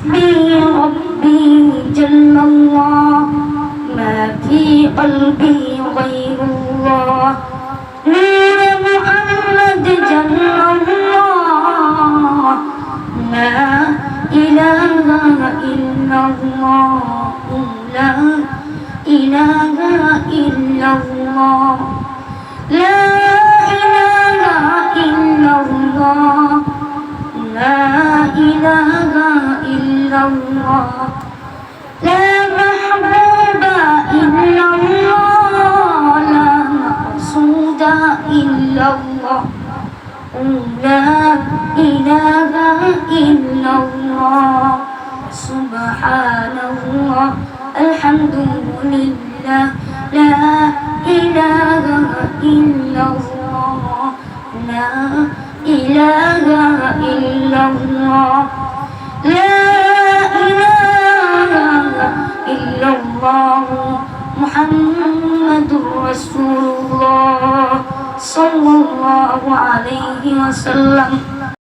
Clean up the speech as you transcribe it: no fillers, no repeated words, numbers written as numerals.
حسبي ربي جل الله ما في قلبي غير الله نور محمد جل الله لا إله إلا الله لا إله إلا الله لا إله إلا الله لا إله إلا الله لا محبوب إلا الله لا مقصود إلا الله لا إله إلا الله سبحان الله الحمد لله لا إله إلا الله لا إله إلا الله لا إله إلا الله محمد رسول الله صلى الله عليه وسلم